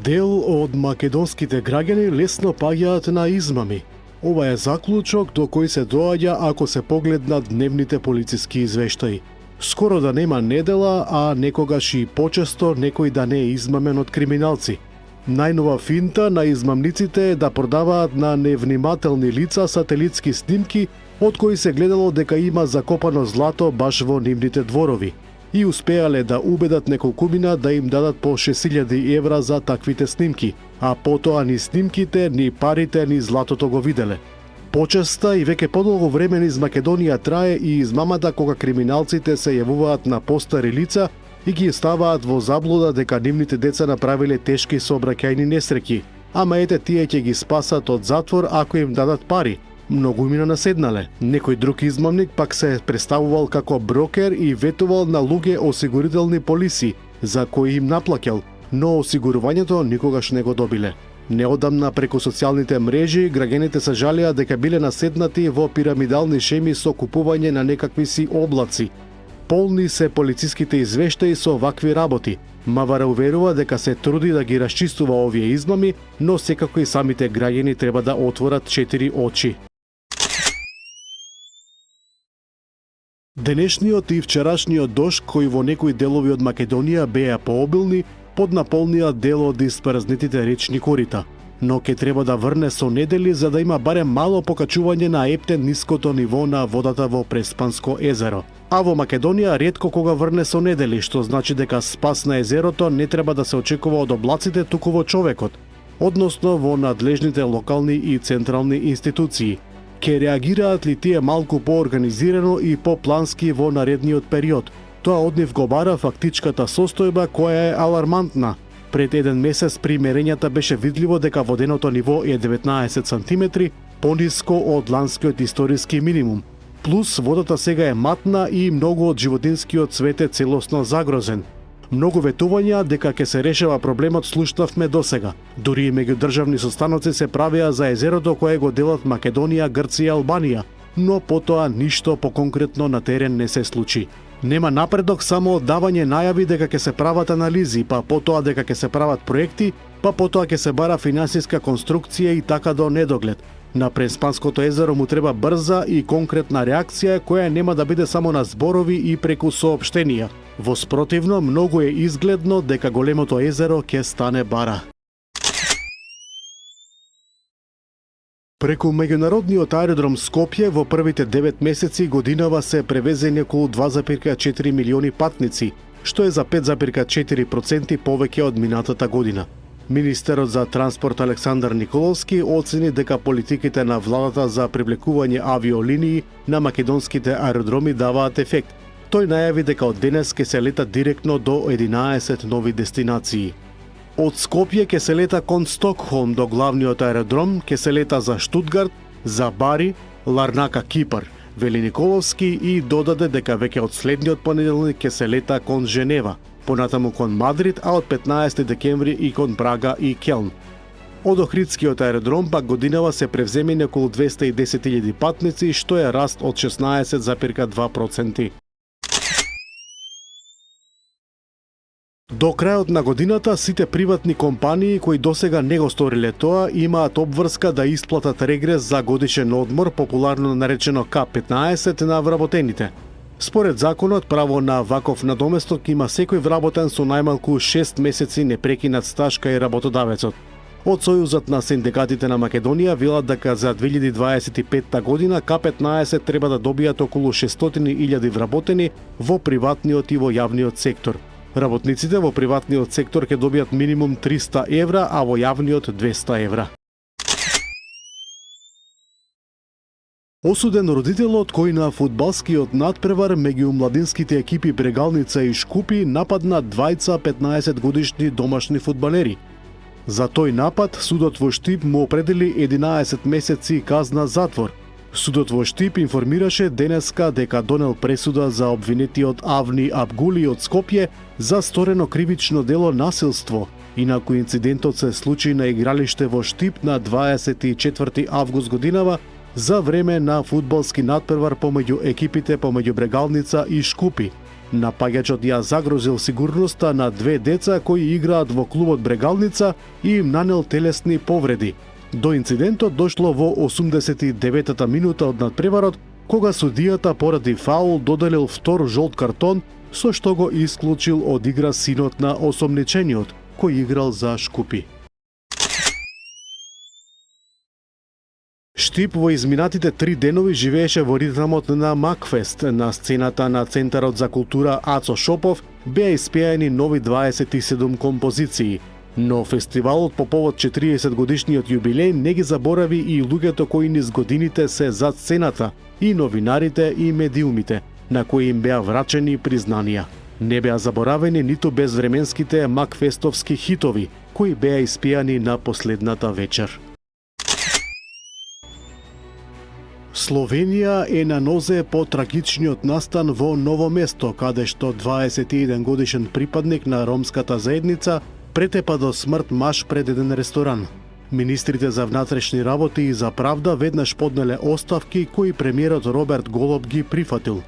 Дел од македонските граѓани лесно паѓаат на измами. Ова е заклучок до кој се доаѓа ако се погледнат дневните полициски извештаи. Скоро да нема недела, а некогаш и почесто некој да не е измамен од криминалци. Најнова финта на измамниците е да продаваат на невнимателни лица сателитски снимки од кои се гледало дека има закопано злато баш во нивните дворови. И успеале да убедат неколкумина да им дадат по 6.000 евра за таквите снимки, а потоа ни снимките, ни парите, ни златото го виделе. Почеста и веќе подолго време низ Македонија трае и измамата кога криминалците се јавуваат на постари лица и ги ставаат во заблуда дека нивните деца направиле тешки сообраќајни несреќи, ама ете тие ќе ги спасат од затвор ако им дадат пари. Многумина наседнале. Некој друг измамник пак се представувал како брокер и ветувал на луѓе осигурителни полиси, за кои им наплаќал, но осигурувањето никогаш не го добиле. Неодамна преку социјалните мрежи, граѓаните се жалеа дека биле наседнати во пирамидални шеми со купување на некакви си облаци. Полни се полициските извештаи со вакви работи. Мавара уверува дека се труди да ги расчистува овие измами, но секако и самите граѓани треба да отворат 4 очи. Денешниот и вчерашниот дожд кои во некои делови од Македонија беа пообилни, поднаполнија дел од испразнетите речни корита, но ке треба да врне со недели за да има барем мало покачување на ептен ниското ниво на водата во Преспанско езеро. А во Македонија ретко кога врне со недели, што значи дека спас на езерото не треба да се очекува од облаците, туку во човекот, односно во надлежните локални и централни институции. Ке реагираат ли тие малку поорганизирано и поплански во наредниот период? Тоа од нив го бара фактичката состојба која е алармантна. Пред еден месец при мерењата беше видливо дека воденото ниво е 19 сантиметри пониско од ланскиот историски минимум. Плюс водата сега е матна и многу од животинскиот свет е целосно загрозен. Многу ветувања дека ќе се решава проблемот слушнавме досега. Дури и меѓудржавни состаноци се правеа за езерото кое го делат Македонија, Грција и Албанија, но потоа ништо поконкретно на терен не се случи. Нема напредок, само давање најави дека ќе се прават анализи, па потоа дека ќе се прават проекти, па потоа ќе се бара финансиска конструкција и така до недоглед. На Преспанското езеро му треба брза и конкретна реакција која нема да биде само на зборови и преку соопштенија. Во спротивно, многу е изгледно дека големото езеро ќе стане бара. Преку меѓународниот аеродром Скопје во првите 9 месеци годинава се превезени околу 2,4 милиони патници, што е за 5,4% повеќе од минатата година. Министерот за транспорт Александар Николовски оцени дека политиките на владата за привлекување авиолинии на македонските аеродроми даваат ефект. Тој најави дека од денес ќе се лета директно до 11 нови дестинации. Од Скопје ќе се лета кон Стокхолм до главниот аеродром, ќе се лета за Штутгарт, за Бари, Ларнака, Кипар, вели Николовски и додаде дека веќе од следниот понеделник ќе се лета кон Женева, понатаму кон Мадрид, а од 15 декември и кон Прага и Келн. Од Охридскиот аеродром пак годинава се превземени околу 210.000 патници, што е раст од 16,2%. До крајот на годината сите приватни компании кои досега не го сториле тоа имаат обврска да исплатат регрес за годишен одмор, популарно наречено К15 на вработените. Според законот, право на ваков надоместок има секој вработен со најмалку 6 месеци непрекинат стаж кај работодавецот. Од Сојузот на синдикатите на Македонија велат дека за 2025 година К15 треба да добијат околу 600.000 вработени во приватниот и во јавниот сектор. Работниците во приватниот сектор ќе добијат минимум 300 евра, а во јавниот 200 евра. Осуден родителот кој на фудбалскиот надпревар меѓу младинските екипи Брегалница и Шкупи нападна двајца 15 годишни домашни фудбалери. За тој напад судот во Штип му определи 11 месеци казна затвор. Судот во Штип информираше денеска дека донел пресуда за обвинетиот Авни Абгули од Скопје за сторено кривично дело насилство. Инаку инцидентот се случи на игралиште во Штип на 24 август годинава за време на фудбалски надпревар помеѓу екипите помеѓу Брегалница и Шкупи. Напаѓачот ја загрозил сигурноста на две деца кои играат во клубот Брегалница и им нанел телесни повреди. До инцидентот дошло во 89-та минута од надпреварот, кога судијата поради фаул доделил втор жолт картон, со што го исклучил од игра синот на осомничениот, кој играл за Шкупи. Штип во изминатите 3 денови живееше во ритмот на Макфест. На сцената на Центарот за култура Ацо Шопов беа испеани нови 27 композиции. Но фестивалот по повод 40 годишниот јубилеј не ги заборави и луѓето кои низ годините се зад сцената, и новинарите и медиумите, на кои им беа врачени признанија. Не беа заборавени ниту безвременските макфестовски хитови, кои беа испеани на последната вечер. Словенија е на нозе по трагичниот настан во Ново место, каде што 21 годишен припадник на ромската заедница претепа до смрт маж пред еден ресторан. Министрите за внатрешни работи и за правда веднаш поднеле оставки кои премиерот Роберт Голоб ги прифатил.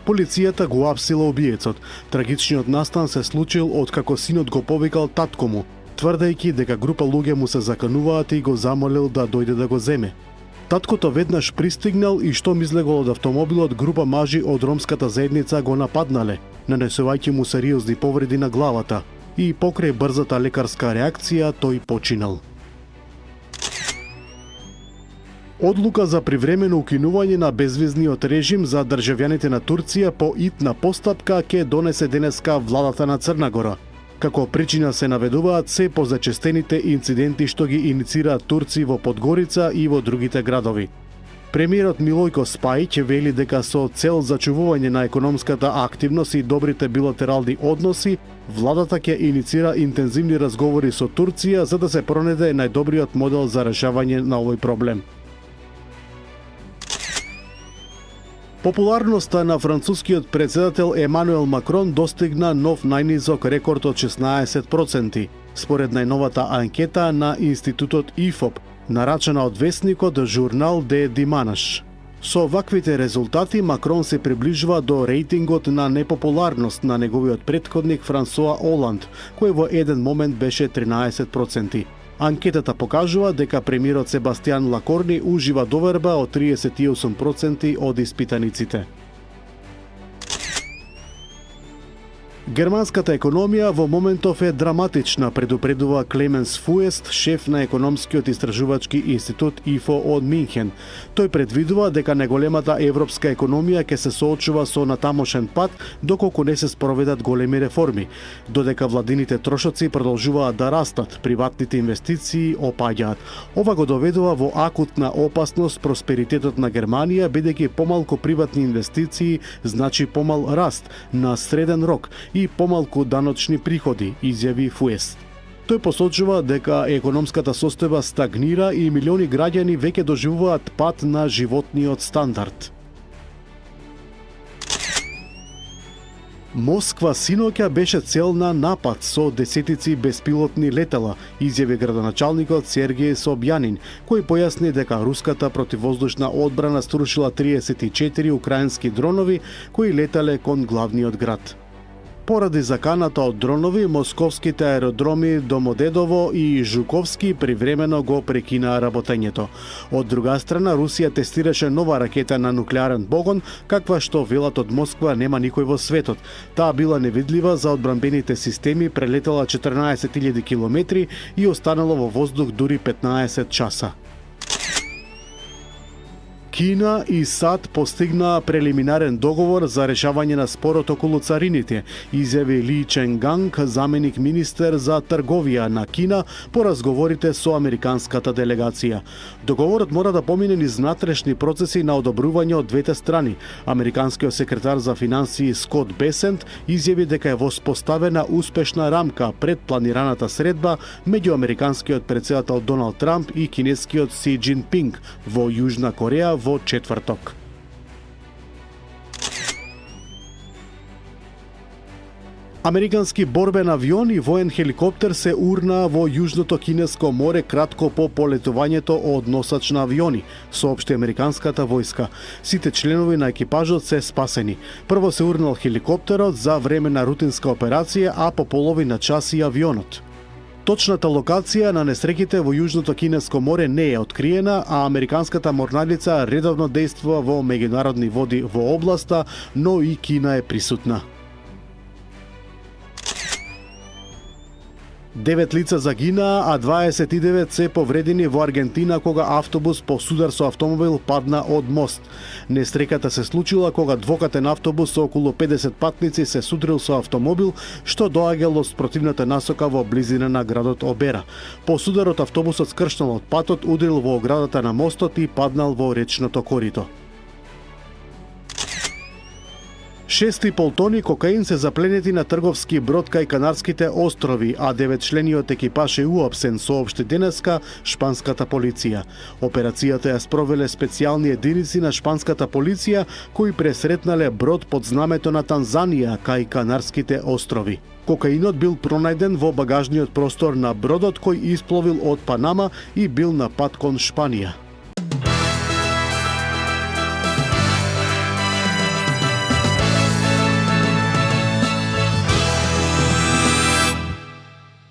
Полицијата го апсила убиецот. Трагичниот настан се случил откако синот го повикал татко му, тврдејќи дека група луѓе му се закануваат и го замолил да дојде да го земе. Таткото веднаш пристигнал и штом излегол од автомобилот, група мажи од ромската заедница го нападнале, нанесувајќи му сериозни повреди на главата, и покрај брзата лекарска реакција тој починал. Одлука за привремено укинување на безвизниот режим за државјаните на Турција по итна постапка ќе донесе денеска владата на Црна Гора. Како причина се наведуваат се позачестените инциденти што ги иницираат турци во Подгорица и во другите градови. Премиерот Милојко Спајќ вели дека со цел зачувување на економската активност и добрите билатерални односи, владата ќе иницира интензивни разговори со Турција за да се пронајде најдобриот модел за решавање на овој проблем. Популарноста на францускиот председател Емануел Макрон достигна нов најнизок рекорд од 16%, според најновата анкета на институтот ИФОП, нарачена од весникот Журнал де Диманаш. Со ваквите резултати Макрон се приближува до рейтингот на непопуларност на неговиот претходник Франсуа Оланд, кој во еден момент беше 13%. Анкетата покажува дека премиерот Себастијан Лакорни ужива доверба од 38% од испитаниците. Германската економија во моментов е драматична, предупредува Клеменс Фуест, шеф на економскиот истражувачки институт ИФО од Минхен. Тој предвидува дека најголемата европска економија ќе се соочува со натамошен пат доколку не се спроведат големи реформи, додека владините трошоци продолжуваат да растат, приватните инвестиции опаѓаат. Ова го доведува во акутна опасност просперитетот на Германија, бидејќи помалку приватни инвестиции значи помал раст на среден рок и помалку даночни приходи, изјави Фуест. Тој посочува дека економската состојба стагнира и милиони граѓани веќе доживуваат пад на животниот стандард. Москва синоќа беше цел на напад со десетици беспилотни летала, изјави градоначалникот Сергеј Собјанин, кој појасни дека руската противвоздушна одбрана струшила 34 украински дронови кои летале кон главниот град. Поради заканата од дронови, московските аеродроми Домодедово и Жуковски привремено го прекинаа работењето. Од друга страна, Русија тестираше нова ракета на нуклеарен погон, каква што велат од Москва нема никој во светот. Таа била невидлива за одбранбените системи, прелетела 14.000 километри и останала во воздух дури 15 часа. Кина и САД постигнаа прелиминарен договор за решавање на спорот околу царините, изјави Ли Ченганг, заменик министер за трговија на Кина, по разговорите со американската делегација. Договорот мора да помине низ внатрешни процеси на одобрување од двете страни. Американскиот секретар за финансии Скот Бесент изјави дека е воспоставена успешна рамка пред планираната средба меѓу американскиот претседател Доналд Трамп и кинескиот Си Џинпинг во Јужна Кореја во четврток. Американски борбен авион и воен хеликоптер се урнаа во Јужното Кинеско море кратко по полетувањето од носач на авиони, соопшти американската војска. Сите членови на екипажот се спасени. Прво се урнал хеликоптерот за време на рутинска операција, а по половина час и авионот. Точната локација на несреќите во Јужното Кинеско море не е откриена, а американската морнарица редовно действува во меѓународни води во областа, но и Кина е присутна. 9 лица загинаа, а 29 се повредени во Аргентина кога автобус по судар со автомобил падна од мост. Нестреката се случила кога двокатен автобус со околу 50 патници се судрил со автомобил што доаѓал од спротивната насока во близина на градот Обера. По сударот автобусот скршнал од патот, удрил во оградата на мостот и паднал во речното корито. 6,5 тони кокаин се запленети на трговски брод кај Канарските острови, а 9-члениот екипаж е уапсен, соопшти денеска шпанската полиција. Операцијата ја спровеле специјални единици на шпанската полиција кои пресретнале брод под знамето на Танзанија кај Канарските острови. Кокаинот бил пронајден во багажниот простор на бродот кој испловил од Панама и бил на пат кон Шпанија.